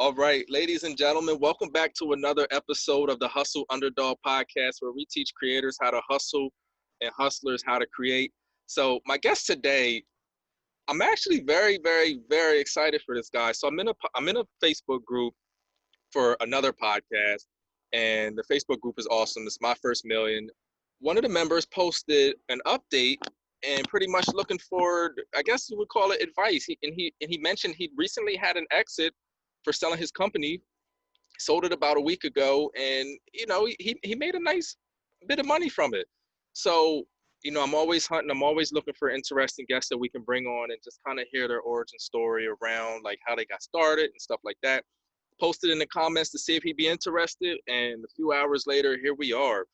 All right, ladies and gentlemen, welcome back to another episode of the Hustle Underdog podcast, where we teach creators how to hustle and hustlers how to create. So, my guest today, I'm actually very, very, very excited for this guy. So, I'm in a Facebook group for another podcast, and the Facebook group is awesome. It's my first million. One of the members posted an update and pretty much looking for, I guess you would call it advice. He mentioned he recently had an exit for selling his company, sold it about a week ago, and he made a nice bit of money from it. So I'm always hunting, I'm always looking for interesting guests that we can bring on and just kind of hear their origin story around like how they got started and stuff like that. Posted in the comments to see if he'd be interested, and a few hours later, here we are.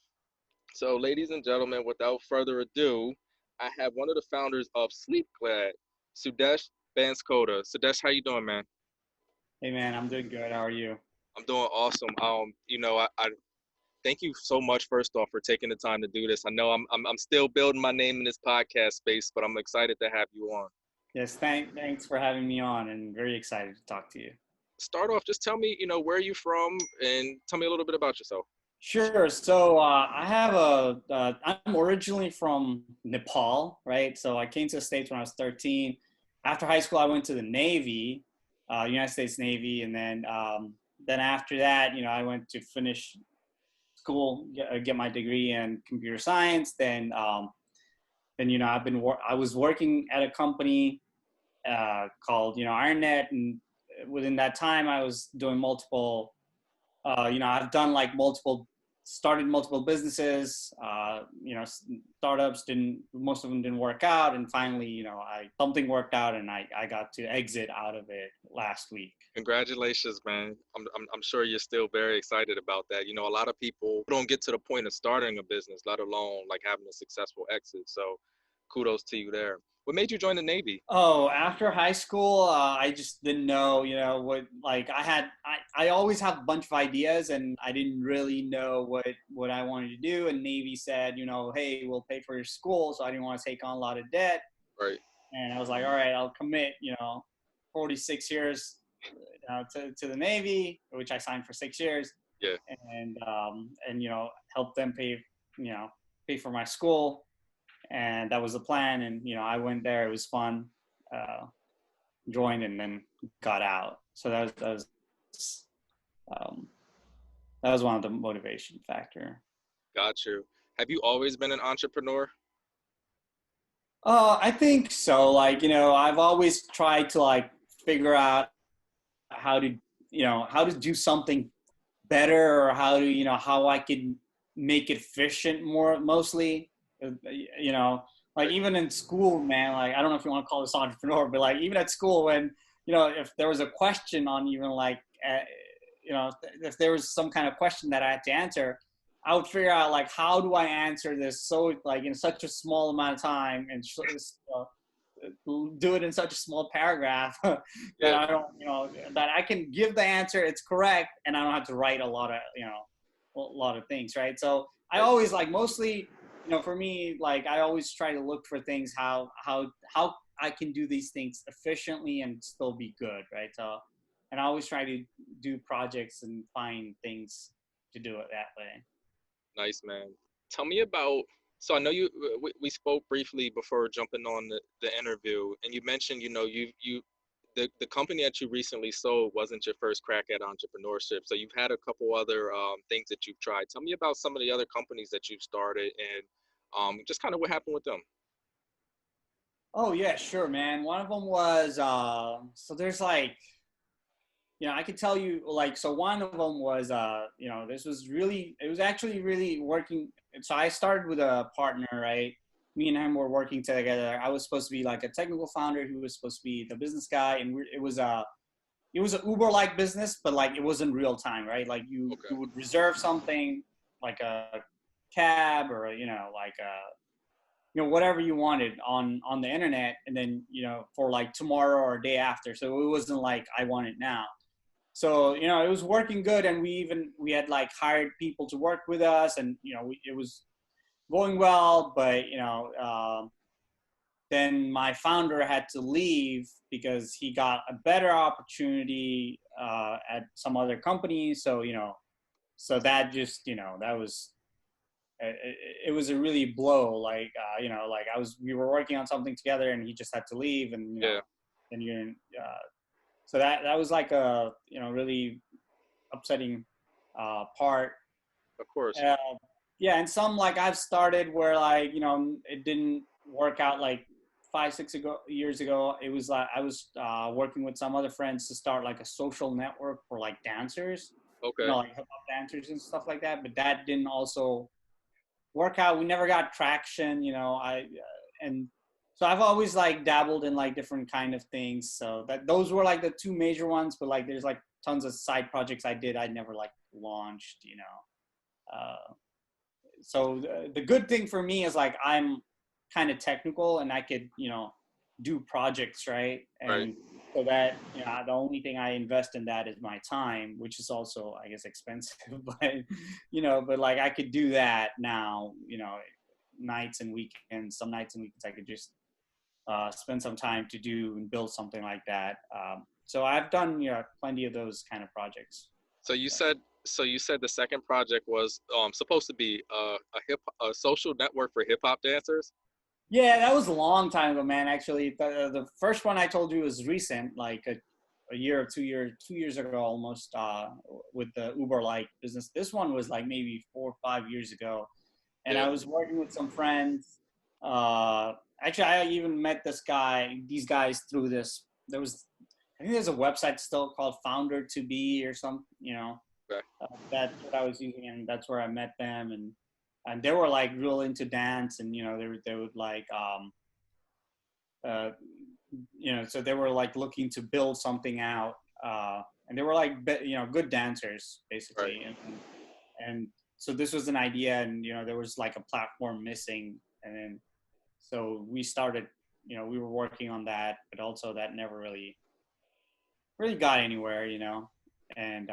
So, ladies and gentlemen, without further ado, I have one of the founders of SleepGlad, Sudesh Banskota. Sudesh, how you doing, man? Hey man, I'm doing good. How are you? I'm doing awesome. I thank you so much, first off, for taking the time to do this. I know I'm still building my name in this podcast space, but I'm excited to have you on. Yes, thanks for having me on, and very excited to talk to you. Start off, just tell me, where are you from, and tell me a little bit about yourself. Sure. So I have I'm originally from Nepal, right? So I came to the States when I was 13. After high school, I went to the Navy, United States Navy, and then after that, I went to finish school, get my degree in computer science. Then I was working at a company called IronNet, and within that time I was doing multiple I've done like started multiple businesses. Startups most of them didn't work out, and finally something worked out, and I got to exit out of it last week. Congratulations, man. I'm sure you're still very excited about that. A lot of people don't get to the point of starting a business, let alone like having a successful exit. So kudos to you there. What made you join the Navy? Oh, after high school, I just didn't know, what, like I always have a bunch of ideas, and I didn't really know what I wanted to do. And Navy said, hey, we'll pay for your school. So I didn't want to take on a lot of debt. Right. And I was like, all right, I'll commit, 46 years to the Navy, which I signed for 6 years. Yeah. And help them pay for my school. And that was the plan. And I went there. It was fun. Joined and then got out. So that was one of the motivation factor. Got you. Have you always been an entrepreneur? I think so. Like, I've always tried to like figure out how to do something better, or how I could make it efficient mostly. Like even in school, man, like I don't know if you want to call this entrepreneur, but like even at school, when if there was a question on even like if there was some kind of question that I had to answer, I would figure out like how do I answer this so like in such a small amount of time, and do it in such a small paragraph that Yeah. I don't that I can give the answer, it's correct, and I don't have to write a lot of things, right? So I always like mostly for me, like I always try to look for things how I can do these things efficiently and still be good, right? So, and I always try to do projects and find things to do it that way. Nice, man. Tell me about, so I know we spoke briefly before jumping on the interview, and you mentioned, the company that you recently sold wasn't your first crack at entrepreneurship. So you've had a couple other things that you've tried. Tell me about some of the other companies that you've started, and just kind of what happened with them. Oh yeah, sure, man. One of them was so there's like I could tell you like so one of them was it was actually really working. So I started with a partner, right? Me and him were working together. I was supposed to be like a technical founder who was supposed to be the business guy, and it was a Uber-like business, but like it wasn't real time, right? Like you would reserve something like a cab or like a whatever you wanted on the internet, and then for like tomorrow or day after. So it wasn't like I want it now. So it was working good, and we had like hired people to work with us, and it was going well. But then my founder had to leave because he got a better opportunity at some other company. So, so that just, that was, it was a really blow. Like, like we were working on something together and he just had to leave, and, Yeah, and you're, so that was like a, really upsetting part. of course. Uh, yeah, and some like I've started where like it didn't work out like 5 6 years ago. It was like I was working with some other friends to start like a social network for like dancers, Okay. like hip hop dancers and stuff like that. But that didn't also work out. We never got traction. And so I've always like dabbled in like different kind of things. So those were like the two major ones. But like there's like tons of side projects I did. I never like launched. So the good thing for me is like I'm kind of technical and I could do projects, right? Right. And so that the only thing I invest in that is my time, which is also I guess expensive. But like I could do that now, nights and weekends. Some nights and weekends I could just spend some time to do and build something like that. So I've done plenty of those kind of projects. So you said the second project was supposed to be a social network for hip hop dancers. Yeah, that was a long time ago, man. Actually, the first one I told you was recent, like a year or 2 years ago almost, with the Uber like business. This one was like maybe 4 or 5 years ago, and Yeah. I was working with some friends. Actually, I even met these guys through this. I think there's a website still called Founder to Be or some, Okay. that's what I was using, and that's where I met them, and they were like real into dance, and they would like uh, so they were like looking to build something out, and they were like good dancers Right. basically, and so this was an idea, and there was like a platform missing, and then so we started, we were working on that, but also that never really got anywhere, and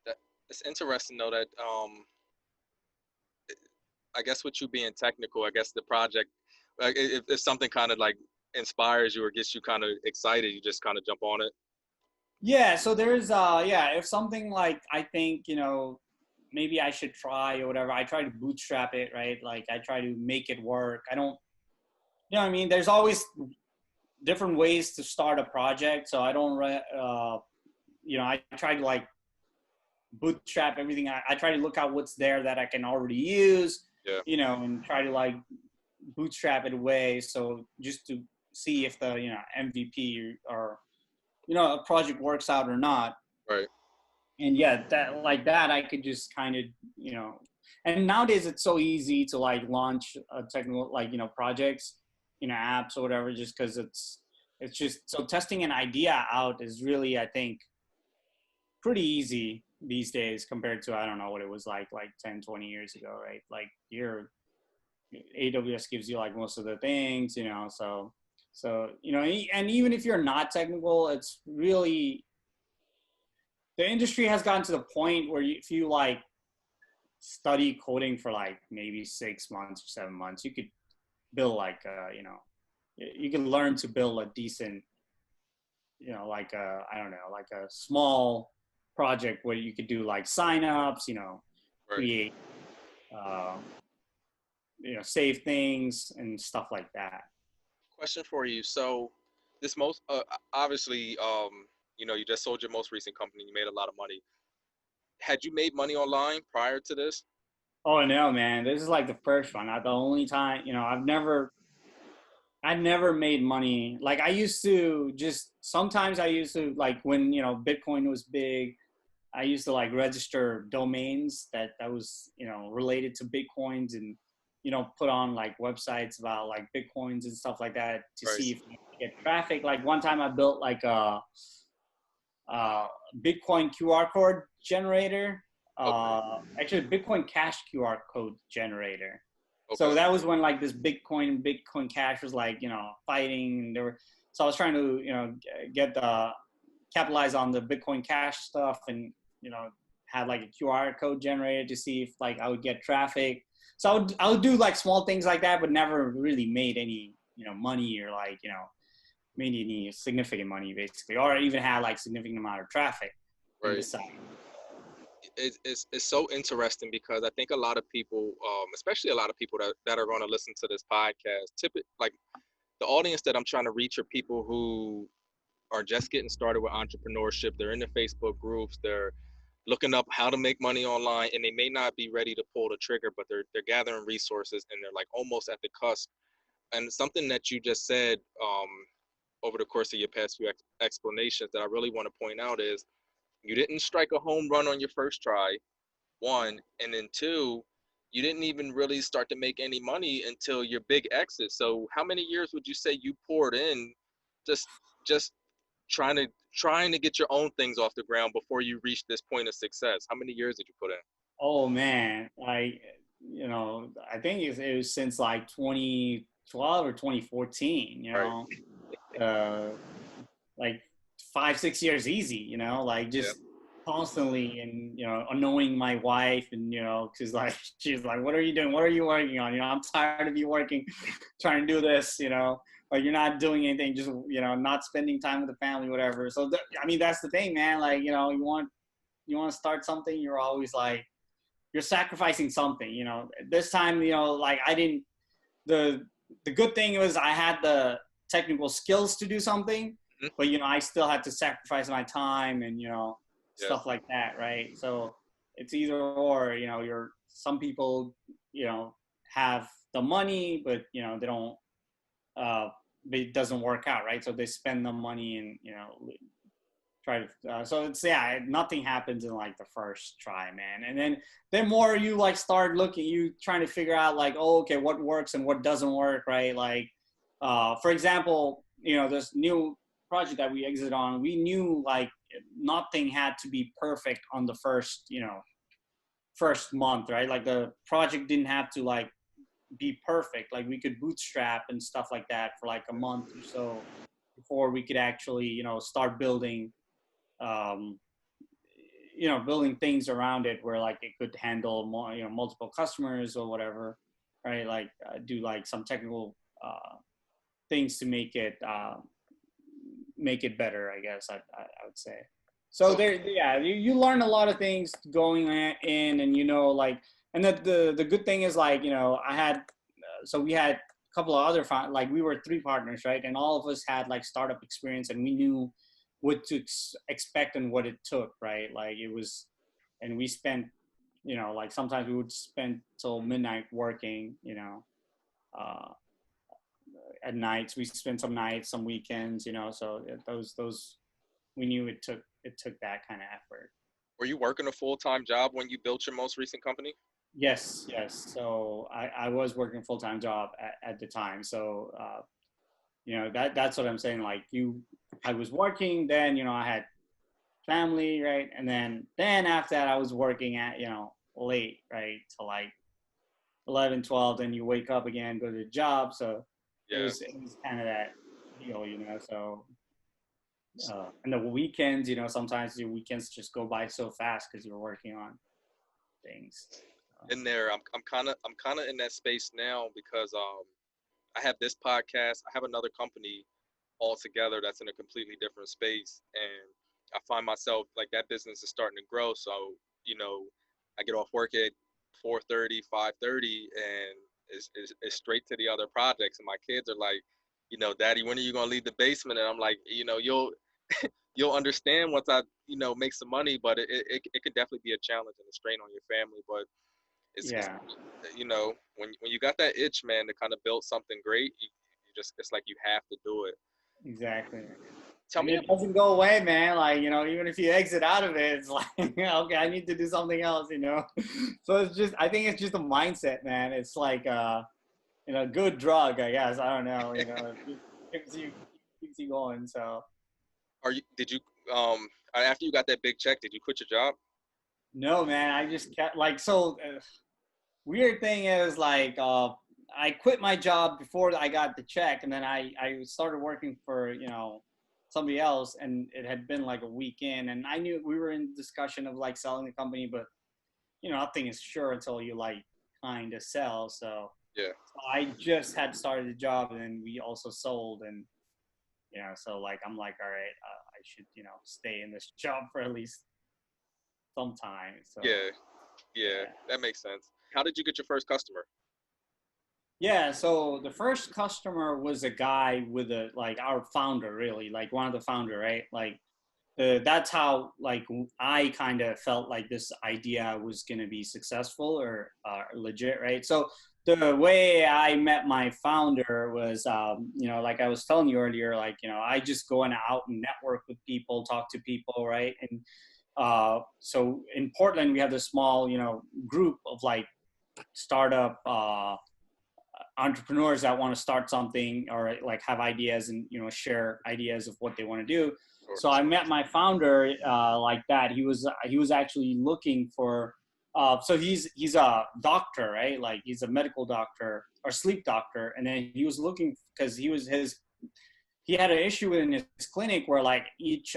That it's interesting though that I guess with you being technical, I guess the project, like if something kind of like inspires you or gets you kind of excited, you just kind of jump on it. yeah, so there's if something like I think, maybe I should try or whatever, I try to bootstrap it, right? Like I try to make it work. I don't, what I mean? There's always different ways to start a project. So I don't, I try to like bootstrap everything. I try to look at what's there that I can already use, Yeah. and try to like bootstrap it away. So just to see if the, MVP or, a project works out or not. Right. And yeah, that I could just kind of, and nowadays it's so easy to like launch a technical, like, projects, apps or whatever, just because it's just, so testing an idea out is really, I think, pretty easy these days compared to, I don't know what it was like 10, 20 years ago, right? Like your AWS gives you like most of the things, so, and even if you're not technical, it's really, the industry has gotten to the point where if you like study coding for like maybe 6 months or 7 months, you could build like you can learn to build a decent, like I don't know, like a small project where you could do like signups, Right. create, uh, save things and stuff like that. Question for you. So this most obviously you just sold your most recent company. You made a lot of money. Had you made money online prior to this? Oh no, man, this is like the first one. Not the only time, I never made money. Like I used to just, sometimes I used to like when, Bitcoin was big, I used to like register domains that was, related to Bitcoins, and, put on like websites about like Bitcoins and stuff like that to Right. see if you could get traffic. Like one time I built like a Bitcoin QR code generator, Okay. actually Bitcoin Cash QR code generator. So Okay. that was when like this Bitcoin Cash was like, fighting, and so I was trying to, get the, capitalize on the Bitcoin Cash stuff, and, had like a QR code generator to see if like I would get traffic. So I would do like small things like that, but never really made any, money or like, made any significant money basically, or even had like significant amount of traffic in the Right. site. It's so interesting because I think a lot of people, especially a lot of people that are going to listen to this podcast, like the audience that I'm trying to reach are people who are just getting started with entrepreneurship. They're in the Facebook groups. They're looking up how to make money online, and they may not be ready to pull the trigger, but they're gathering resources, and they're like almost at the cusp. And something that you just said over the course of your past few explanations that I really want to point out is you didn't strike a home run on your first try, one, and then two, you didn't even really start to make any money until your big exit. So how many years would you say you poured in just just trying to get your own things off the ground before you reach this point of success? How many years did you put in? Oh man, I think it was since like 2012 or 2014, Right. uh, like 5, 6 years easy, like Yeah. just constantly and annoying my wife and because like she's like, what are you doing, what are you working on, I'm tired of you working trying to do this, like you're not doing anything, just not spending time with the family, whatever. So I mean that's the thing, man, like you want to start something, you're always like you're sacrificing something, this time, like I didn't, the the good thing was I had the technical skills to do something, Mhm. but I still had to sacrifice my time and Yeah. stuff like that, right? So it's either or, you're some people, have the money, but they don't, uh, it doesn't work out, right? So they spend the money and try to so it's, yeah, nothing happens in like the first try, man. And then more you like start looking, you trying to figure out like, oh, okay, what works and what doesn't work, right? Like for example, this new project that we exited on, we knew like nothing had to be perfect on the first month, right? Like the project didn't have to like be perfect, like we could bootstrap and stuff like that for like a month or so before we could actually start building um, building things around it where like it could handle more, multiple customers or whatever, right? Like do like some technical things to make it better, I guess I would say. So So there, yeah, you learn a lot of things going in, and like, and the good thing is like I had, so we had a couple of other like we were three partners, right? And all of us had like startup experience, and we knew what to expect and what it took, right? Like it was, and we spent, like sometimes we would spend till midnight working, uh, at nights. We spent some nights, some weekends, so those we knew it took that kind of effort. were you working a full-time job when you built your most recent company? Yes. So I was working full-time job at the time. So that's what I'm saying. Like I was working, then I had family, right, and then after that I was working at late, right, to like 11, 12. Then you wake up again, go to the job. So Yeah. it was kind of that deal, So and the weekends, sometimes your weekends just go by so fast because you're working on things. In there, I'm kind of in that space now because I have this podcast. I have another company altogether that's in a completely different space, and I find myself like that business is starting to grow. So you know, I get off work at 4:30, 5:30, and it's straight to the other projects. And my kids are like, Daddy, when are you gonna leave the basement? And I'm like, you'll understand once I make some money, but it could definitely be a challenge and a strain on your family. But it's Yeah, when you got that itch, man, to kind of build something great, you just it's like you have to do it. exactly. Tell And me, it doesn't go away, man. Like, even if you exit out of it, it's like, okay, I need to do something else. So it's just, I think it's just a mindset, man. It's like, good drug, I guess. I don't know, it keeps you going. So did you after you got that big check, did you quit your job? no, man, I just kept like, so weird thing is like, I quit my job before I got the check, and then I started working for somebody else, and it had been like a week in, and I knew we were in discussion of like selling the company, but nothing is sure until you like kind of sell. So Yeah. I just had started the job, and then we also sold, and so like I'm like, all right, I should stay in this job for at least some time. So Yeah. Yeah. yeah. That makes sense. How did you get your first customer? Yeah, so the first customer was a guy with a like our founder, really, like one of the founder, right? Like that's how like I kind of felt like this idea was going to be successful or legit, right? So the way I met my founder was, like I was telling you earlier, like I just going out and network with people, talk to people, right? And so in Portland, we have this small, group of like startup entrepreneurs that want to start something or like have ideas and share ideas of what they want to do. Or, So I met my founder like that. He was actually looking for so he's a doctor, right? Like he's a medical doctor or sleep doctor, and then he was looking because he had an issue in his clinic where like each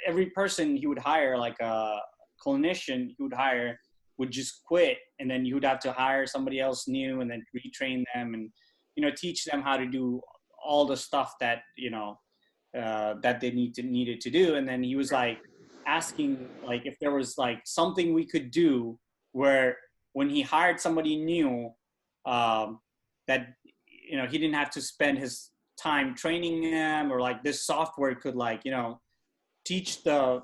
every person he would hire, like a clinician he would hire, would just quit, and then you would have to hire somebody else new and then retrain them and teach them how to do all the stuff that that they needed to do. And then he was like asking like if there was like something we could do where when he hired somebody new, that he didn't have to spend his time training them, or like this software could like teach the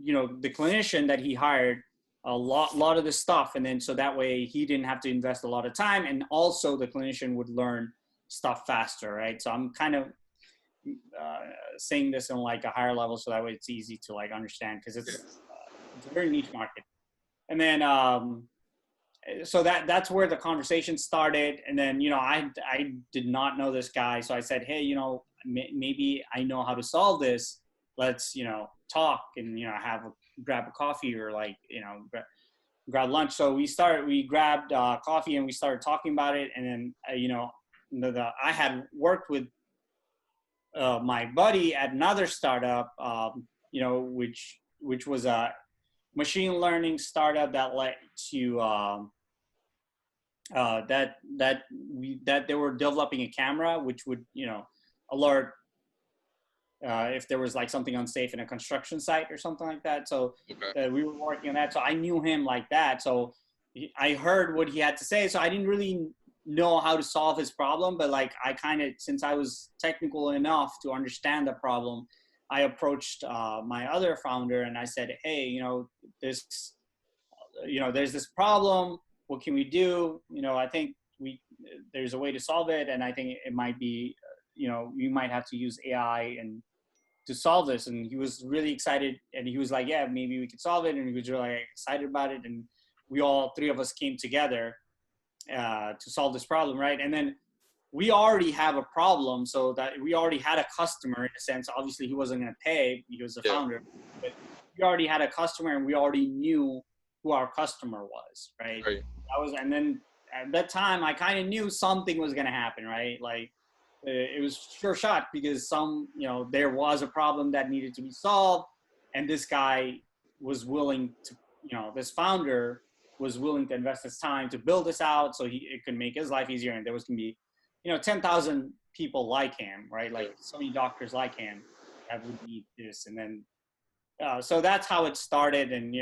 clinician that he hired a lot of the stuff, and then so that way he didn't have to invest a lot of time, and also the clinician would learn stuff faster, right? So I'm kind of saying this on like a higher level so that way it's easy to like understand, because it's a very niche market. And then so that's where the conversation started. And then I did not know this guy, so I said, hey, maybe I know how to solve this. Let's talk and grab a coffee or like grab lunch. So we grabbed coffee and we started talking about it. And then I had worked with my buddy at another startup, which was a machine learning startup that led to that they were developing a camera which would alert if there was like something unsafe in a construction site or something like that. So we were working on that. So I knew him like that. So I heard what he had to say. So I didn't really know how to solve his problem, but like I kind of, since I was technical enough to understand the problem, I approached my other founder and I said, hey, this, there's this problem. What can we do? I think there's a way to solve it. And I think it might be, we might have to use AI and to solve this. And he was really excited, and he was like, yeah, maybe we could solve it. And he was really excited about it. And we all three of us came together to solve this problem, right? And then we already have a problem, so that we already had a customer in a sense. Obviously he wasn't going to pay, he was the founder, but we already had a customer and we already knew who our customer was, right? And then at that time I kind of knew something was going to happen, right? Like it was sure shot, because there was a problem that needed to be solved, and this guy was willing to, this founder was willing to invest his time to build this out so it could make his life easier, and there was going to be 10,000 people like him, right? Like so many doctors like him that would need this. And then so that's how it started. And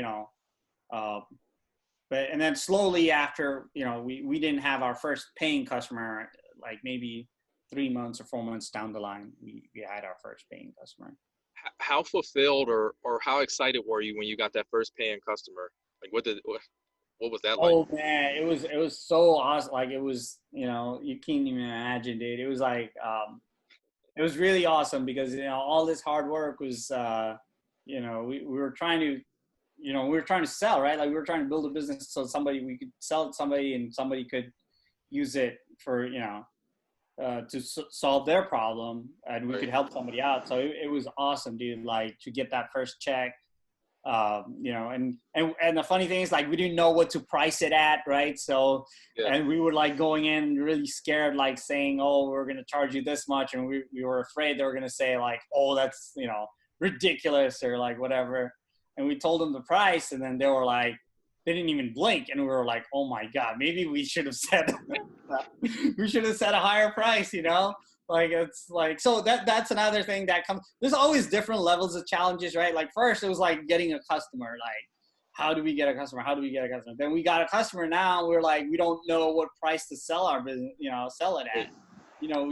and then slowly after we didn't have our first paying customer, like maybe 3 months or 4 months down the line, we had our first paying customer. How fulfilled or how excited were you when you got that first paying customer? Like what was that like? Oh man, it was so awesome. Like it was, you can't even imagine, dude. It was like it was really awesome, because all this hard work was we were trying to sell, right? Like we were trying to build a business so we could sell it to somebody, and somebody could use it for to solve their problem, and we could help somebody out. So it was awesome, dude. Like to get that first check, and the funny thing is, like, we didn't know what to price it at, right? So and we were like going in really scared, like saying, oh, we're going to charge you this much, and we were afraid they were going to say like, oh, that's ridiculous or like whatever. And we told them the price, and then they were like, they didn't even blink, and we were like, oh my god, maybe we should have said we should have set a higher price, you know. Like it's like, so that's another thing that comes. There's always different levels of challenges, right? Like first it was like getting a customer, like how do we get a customer? How do we get a customer? Then we got a customer. Now we're like, we don't know what price to sell our business, you know, sell it at. You know,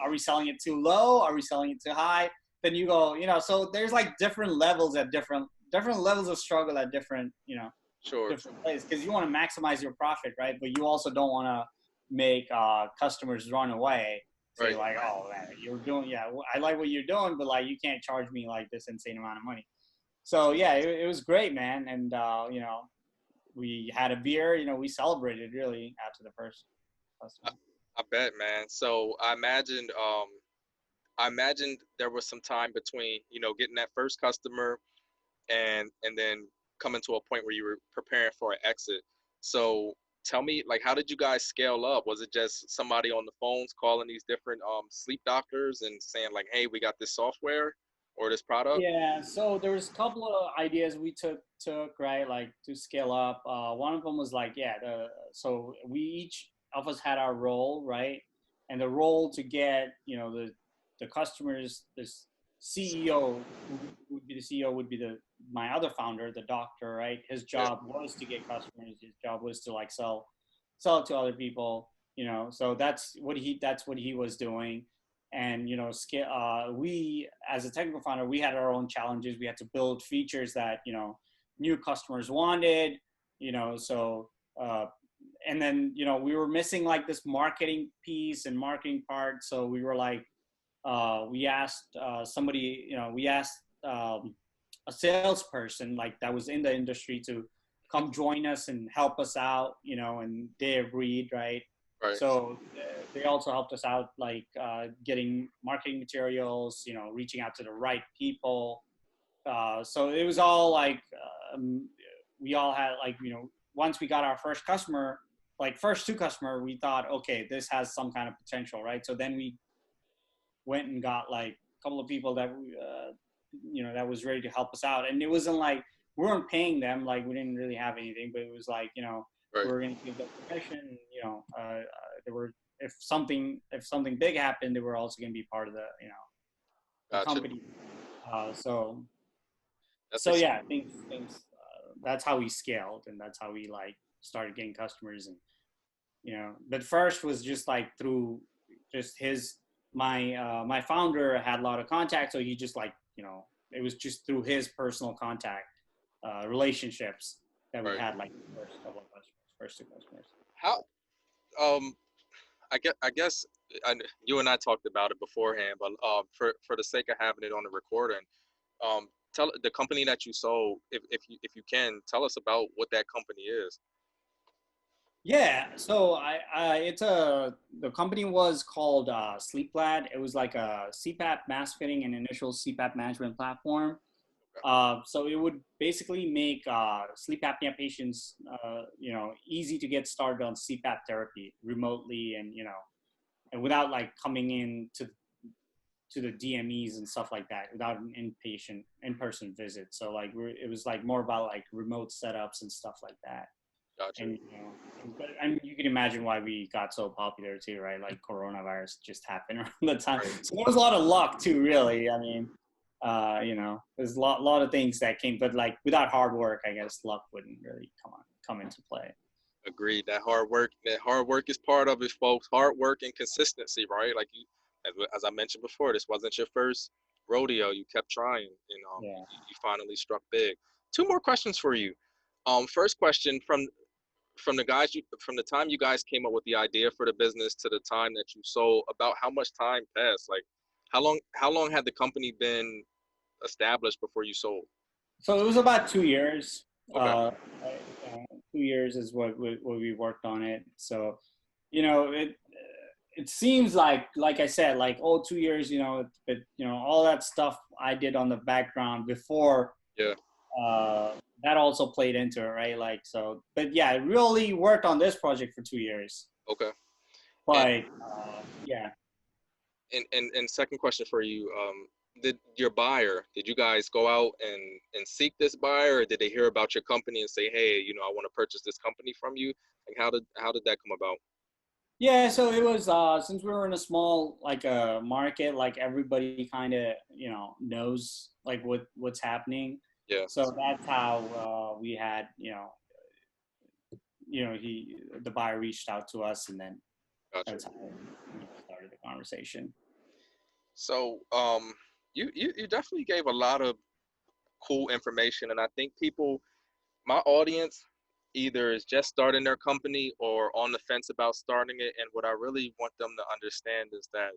are we selling it too low? Are we selling it too high? Then you go, you know, so there's like different levels at different levels of struggle at different, you know, Sure. different places, because you want to maximize your profit, right? But you also don't want to make customers run away. Say Right. like, oh man, you're doing, yeah, I like what you're doing, but like you can't charge me like this insane amount of money. So yeah, it was great, man. And you know, we had a beer, you know, we celebrated really after the first customer. I bet, man. So I imagined there was some time between, you know, getting that first customer and then coming to a point where you were preparing for an exit. So tell me, like, how did you guys scale up? Was it just somebody on the phones calling these different sleep doctors and saying like, hey, we got this software or this product? Yeah, so there was a couple of ideas we took right, like to scale up. One of them was like, yeah, so we each of us had our role, right, and the role to get, you know, the customers, this CEO would be the CEO would be my other founder, the doctor, right. His Yeah. job was to get customers. His job was to like sell it to other people, you know. So that's what he was doing. And you know, we as a technical founder, we had our own challenges. We had to build features that, you know, new customers wanted, you know. So and then, you know, we were missing like this marketing piece and marketing part. So we were like, we asked somebody, you know, we asked a salesperson like that was in the industry to come join us and help us out, you know, and they agreed, right? Right. So they also helped us out, like getting marketing materials, you know, reaching out to the right people. So it was all like, we all had like, you know, once we got our first customer, like first two customer, we thought, okay, this has some kind of potential, right? So then we went and got like a couple of people that, you know, that was ready to help us out. And it wasn't like, we weren't paying them, like we didn't really have anything, but it was like, you know, Right. we're going to give them commission, you know, there were, if something big happened, they were also going to be part of the, you know, the Gotcha. company. So That's yeah, things that's how we scaled, and that's how we like started getting customers. And you know, but first was just like through just my founder had a lot of contacts, so he just like, you know, it was just through his personal contact relationships that we right. had like the first couple of customers, first two customers. How um I guess you and I talked about it beforehand, but for the sake of having it on the recording, tell the company that you sold, if you can tell us about what that company is. Yeah, so the company was called SleepGlad. It was like a CPAP mask fitting and initial CPAP management platform. So it would basically make sleep apnea patients, you know, easy to get started on CPAP therapy remotely, and you know, and without like coming in to the DMEs and stuff like that, without an in-person visit. So like it was like more about like remote setups and stuff like that. Gotcha. And you know, and you can imagine why we got so popular too, right? Like coronavirus just happened around the time, Right. so there was a lot of luck too, really. I mean, you know, there's a lot of things that came, but like without hard work, I guess luck wouldn't really come into play. Agreed. That hard work is part of it, folks. Hard work and consistency, right? Like you, as I mentioned before, this wasn't your first rodeo. You kept trying, and Yeah. you finally struck big. Two more questions for you. First question, from the time you guys came up with the idea for the business to the time that you sold, about how much time passed? Like, how long had the company been established before you sold? So it was about 2 years. Okay. 2 years is what we worked on it. So, you know, it seems like I said, like, oh, 2 years, you know, but you know, all that stuff I did on the background before, Yeah. that also played into it, right? Like, so, but yeah, I really worked on this project for 2 years. Okay. And But yeah. and second question for you, did your buyer, did you guys go out and seek this buyer, or did they hear about your company and say, hey, I want to purchase this company from you? Like, how did that come about? Yeah, so it was since we were in a small like market, like everybody kind of knows like what's happening. Yeah, So that's how we had the buyer reached out to us, and then gotcha. that's how we started the conversation. So you definitely gave a lot of cool information, and I think people, my audience, either is just starting their company or on the fence about starting it. And what I really want them to understand is that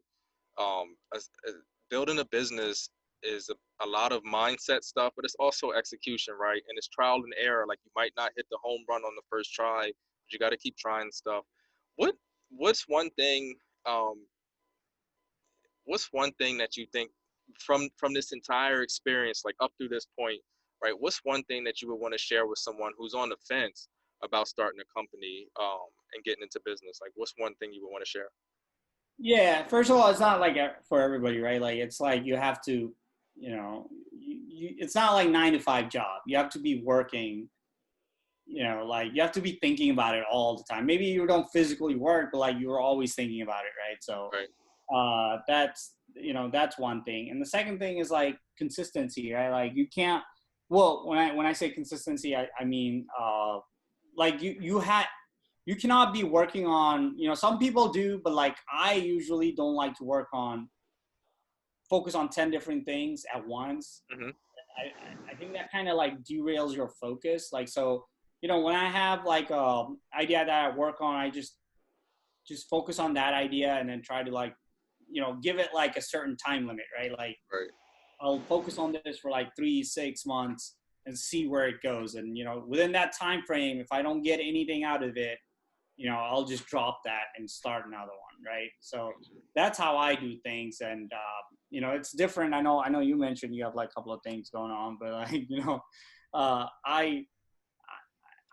building a business is a lot of mindset stuff, but it's also execution, right? And it's trial and error. Like, you might not hit the home run on the first try, but you got to keep trying stuff. What what's one thing um, what's one thing that you think from this entire experience, like up through this point, right? What's one thing that you would want to share with someone who's on the fence about starting a company and getting into business? Like, what's one thing you would want to share? Yeah, first of all, it's not like for everybody, right? Like it's like you have to, it's not like 9 to 5 job. You have to be working, like you have to be thinking about it all the time. Maybe you don't physically work, but like you're always thinking about it, right? So Right, that's one thing. And the second thing is like consistency, right? Like you can't. Well, when I say consistency, I mean like you cannot be working on, some people do, but like I usually don't like to work on focus on 10 different things at once. hmm I think that kind of like derails your focus. Like, so, when I have like a idea that I work on, I just focus on that idea and then try to like, give it like a certain time limit, right? Like right, I'll focus on this for like 3 6 months and see where it goes. And, within that time frame, if I don't get anything out of it, I'll just drop that and start another one, right? So that's how I do things, and it's different. I know you mentioned you have like a couple of things going on, but like I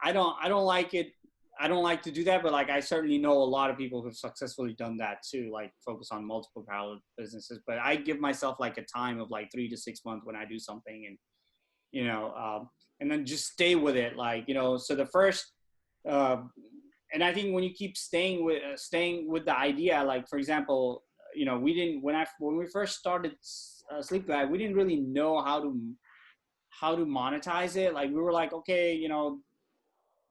I don't like it. I don't like to do that, but like I certainly know a lot of people who've successfully done that too, like focus on multiple parallel businesses. But I give myself like a time of like 3 to 6 months when I do something, and and then just stay with it. Like so the first uh, and I think when you keep staying with the idea, like for example, we didn't when we first started SleepGlad, we didn't really know how to monetize it. Like we were like, okay,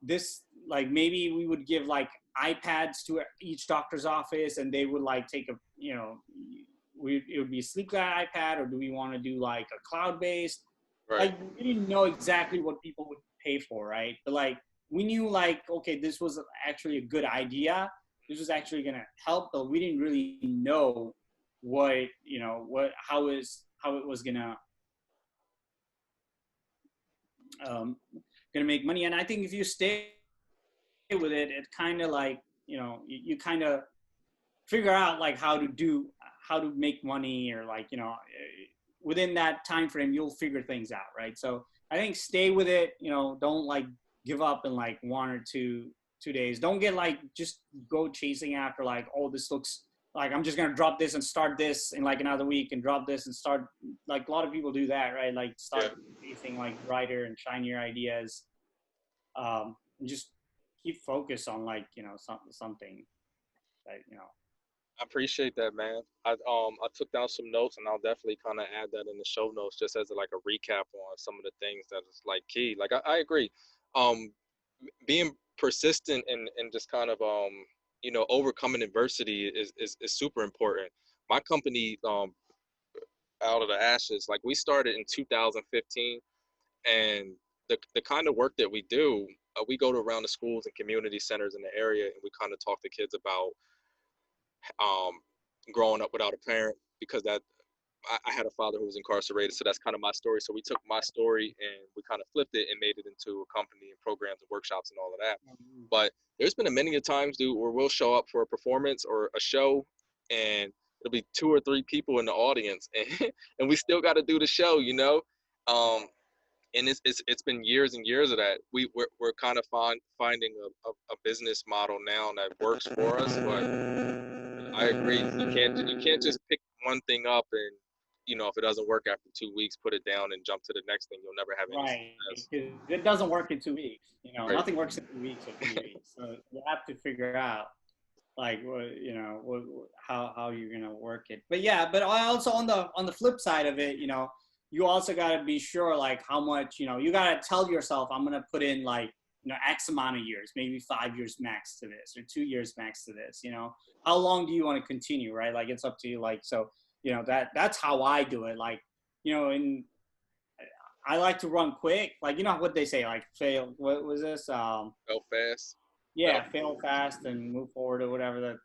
this like maybe we would give like iPads to each doctor's office, and they would like take a it would be a SleepGlad iPad, or do we want to do like a cloud based? right. Like we didn't know exactly what people would pay for, right? But like we knew like, okay, this was actually a good idea. This was actually gonna help, but we didn't really know how it was um, gonna make money. And I think if you stay with it, it kind of like you kind of figure out like how to make money, or like within that time frame you'll figure things out, right? So I think stay with it. Don't like give up in like 1 or 2 days. Don't get like just go chasing after like, oh, this looks like I'm just gonna drop this and start this in like another week, and drop this and start, like a lot of people do that, right? Like Yeah, start chasing like brighter and shinier ideas, and just keep focus on like something that I appreciate that, man. I took down some notes, and I'll definitely kind of add that in the show notes, just as like a recap on some of the things that is like key. Like, I agree. Um, Being persistent and just kind of overcoming adversity is super important. My company, out of the ashes, like, we started in 2015, and the kind of work that we do, we go to around the schools and community centers in the area, and we kind of talk to kids about um, growing up without a parent, because that I had a father who was incarcerated, so that's kind of my story. So we took my story and we kind of flipped it and made it into a company and programs and workshops and all of that. But there's been a many of times, dude, where we'll show up for a performance or a show, and it'll be 2 or 3 people in the audience, and and we still got to do the show. Um, and it's been years and years of that. We're kind of finding a business model now that works for us, but I agree. You can't just pick one thing up you know, if it doesn't work after 2 weeks, put it down and jump to the next thing. You'll never have any Right. success. Because it doesn't work in 2 weeks. You know, Right. nothing works in 2 weeks or 3 weeks. So you have to figure out like what you know how you're gonna work it. But yeah, but also on the flip side of it, you know, you also gotta be sure like how much, you know, you gotta tell yourself I'm gonna put in like, you know, X amount of years, maybe 5 years max to this or 2 years max to this, you know. How long do you want to continue, right? Like it's up to you. Like so, you know, that's how I do it. Like, you know, in I like to run quick. Like, you know what they say, like fail. What was this? Go fast. Fail. Yeah, fail fast and move forward or whatever the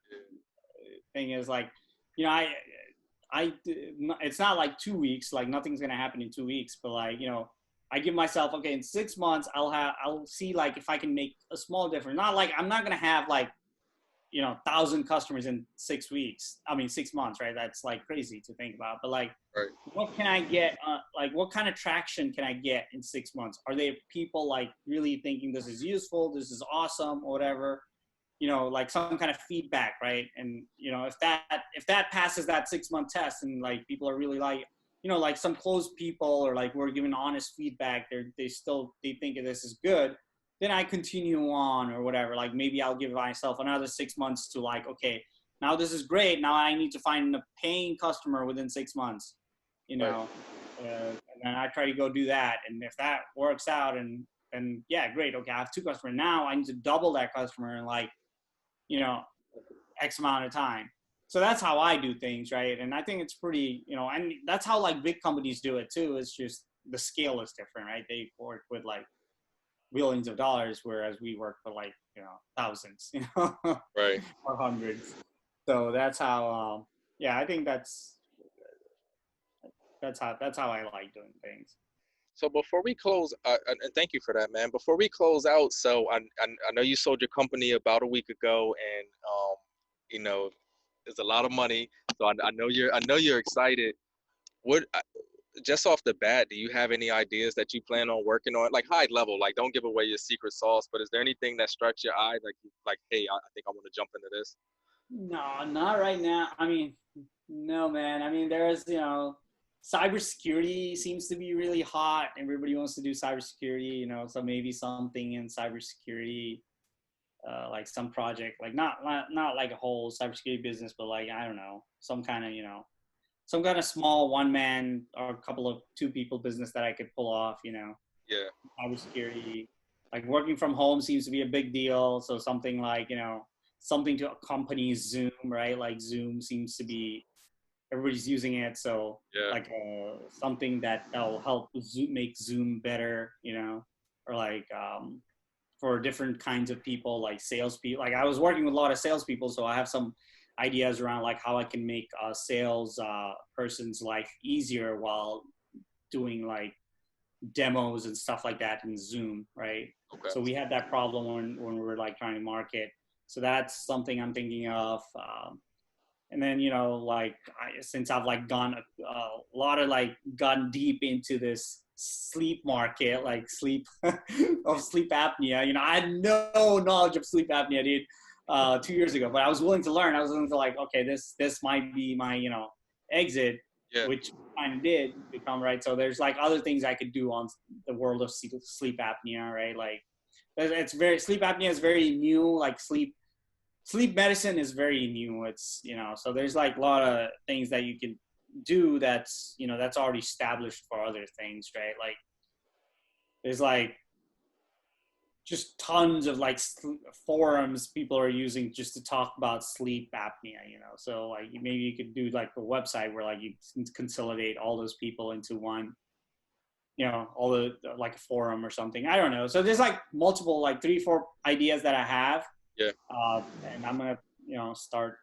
thing is. Like, you know, it's not like 2 weeks. Like nothing's gonna happen in 2 weeks. But like, you know, I give myself okay in 6 months. I'll see like if I can make a small difference. Not like I'm not gonna have like, you know, 1,000 customers in 6 weeks. I mean, 6 months, right? That's like crazy to think about. But like, Right. what can I get? Like, what kind of traction can I get in 6 months? Are they people like really thinking this is useful, this is awesome, or whatever? You know, like some kind of feedback, right? And you know, if that passes that 6 month test, and like people are really like, you know, like some closed people or like we're giving honest feedback, they think this is good, then I continue on or whatever. Like maybe I'll give myself another 6 months to like, okay, now this is great. Now I need to find a paying customer within 6 months, you Right. know, and then I try to go do that. And if that works out and yeah, great. Okay, I have 2 customers. Now I need to double that customer in like, you know, X amount of time. So that's how I do things, right? And I think it's pretty, you know, and that's how like big companies do it too. It's just the scale is different, right? They work with like billions of dollars, whereas we work for like, you know, thousands, you know, Right. or hundreds. So that's how, yeah, I think that's how I like doing things. So before we close, and thank you for that, man. Before we close out, so I know you sold your company about a week ago, and you know, there's a lot of money. So I know you're excited. What just off the bat, do you have any ideas that you plan on working on, like high level? Like, don't give away your secret sauce, but is there anything that strikes your eye, like, hey, I think I want to jump into this? No, not right now. I mean, no, man. I mean, there's, you know, cybersecurity seems to be really hot. Everybody wants to do cybersecurity, you know, so maybe something in cybersecurity, like some project, like not like a whole cybersecurity business, but like, I don't know, some kind of, you know, some kind of small one man or a couple of two people business that I could pull off, you know, Yeah. cybersecurity. Like working from home seems to be a big deal. So something like, you know, something to accompany Zoom, right? Like Zoom seems to be everybody's using it. So Yeah. like something that'll help Zoom make Zoom better, you know, or like for different kinds of people, like salespeople. Like I was working with a lot of salespeople, so I have some ideas around like how I can make a sales person's life easier while doing like demos and stuff like that in Zoom, right? Okay. So we had that problem when we were like trying to market. So that's something I'm thinking of. And then, you know, like since I've like gone a lot of like gone deep into this sleep market, like sleep of sleep apnea, you know, I had no knowledge of sleep apnea, dude, 2 years ago, but I was willing to learn. I was willing to like, okay, this might be my, you know, exit, Yeah. which kind of did become, right. So there's like other things I could do on the world of sleep apnea, right? Like it's very, sleep apnea is very new, like sleep medicine is very new. It's, you know, so there's like a lot of things that you can do that's, you know, that's already established for other things, right? Like there's like just tons of like forums people are using just to talk about sleep apnea, you know. So like maybe you could do like a website where like you consolidate all those people into one, you know, all the like a forum or something. I don't know. So there's like multiple, like 3, 4 ideas that I have. Yeah. And I'm gonna, you know, start.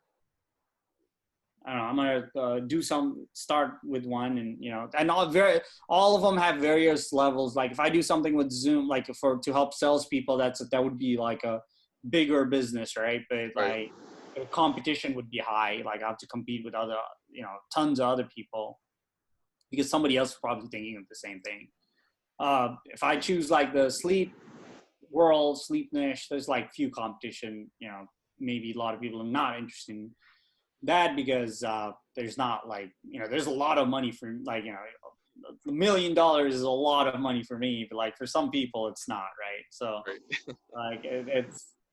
I don't know. I'm gonna start with one, and you know, and all of them have various levels. Like if I do something with Zoom, like to help salespeople, that would be like a bigger business, right? But Right. like the competition would be high. Like I have to compete with other, you know, tons of other people because somebody else is probably thinking of the same thing. If I choose like the sleep sleep niche, there's like few competition, you know, maybe a lot of people are not interested in that because there's not like, there's a lot of money for like, $1 million is a lot of money for me, but like for some people it's not, right? So Right. like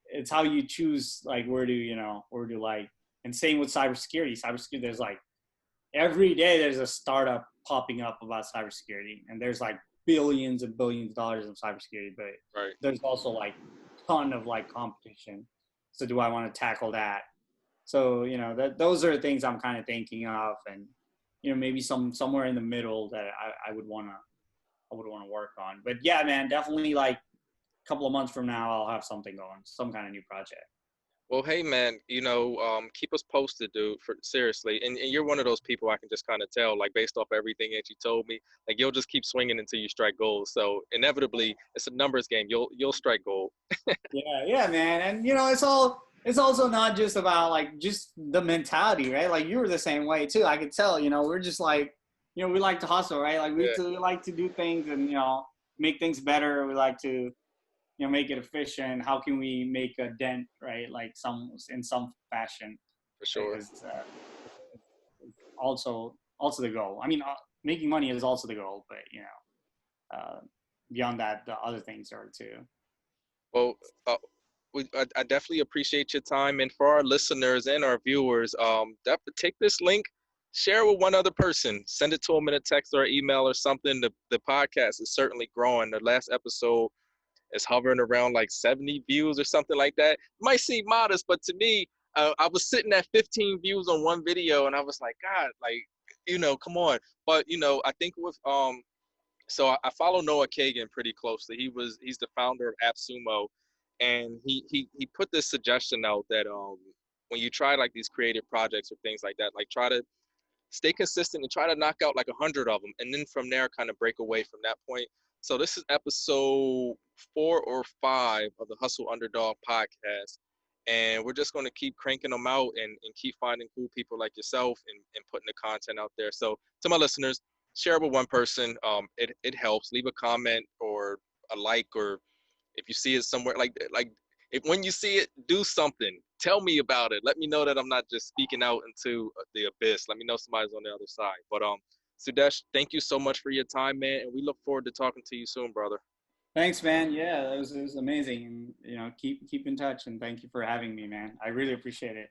it's how you choose like where to like, and same with cybersecurity. Cybersecurity, there's like every day there's a startup popping up about cybersecurity, and there's like billions and billions of dollars in cybersecurity, but Right. there's also like ton of like competition. So do I want to tackle that? So that those are things I'm kind of thinking of, and maybe somewhere in the middle that I would want to work on. But yeah, man, definitely like a couple of months from now I'll have something going, some kind of new project. Well, hey man, keep us posted, dude. For seriously, and you're one of those people I can just kind of tell, like based off everything that you told me, like you'll just keep swinging until you strike gold. So inevitably, it's a numbers game. You'll strike gold. Yeah, yeah, man. And it's also not just about like just the mentality, right? Like you were the same way too. I could tell, we're just like, we like to hustle, right? Like Yeah, we like to do things and make things better. We like to make it efficient. How can we make a dent, right? Like in some fashion, for sure. is also the goal. I mean, making money is also the goal, but beyond that, the other things are too. Well, I definitely appreciate your time, and for our listeners and our viewers, take this link, share it with one other person, send it to them in a text or email or something. The podcast is certainly growing. The last episode is hovering around like 70 views or something like that. It might seem modest, but to me, I was sitting at 15 views on one video, and I was like, God, like, come on. But I think with so I follow Noah Kagan pretty closely. He's the founder of AppSumo, and he put this suggestion out that when you try like these creative projects or things like that, like try to stay consistent and try to knock out like 100 of them, and then from there kind of break away from that point. So this is episode 4 or 5 of the Hustle Underdog podcast, and we're just going to keep cranking them out and keep finding cool people like yourself and putting the content out there. So to my listeners, share it with one person. It helps. Leave a comment or a like, or if you see it somewhere, like if when you see it, do something. Tell me about it. Let me know that I'm not just speaking out into the abyss. Let me know somebody's on the other side. But Sudesh, thank you so much for your time, man, and we look forward to talking to you soon, brother. Thanks, man. Yeah, it was amazing. And keep in touch, and thank you for having me, man. I really appreciate it.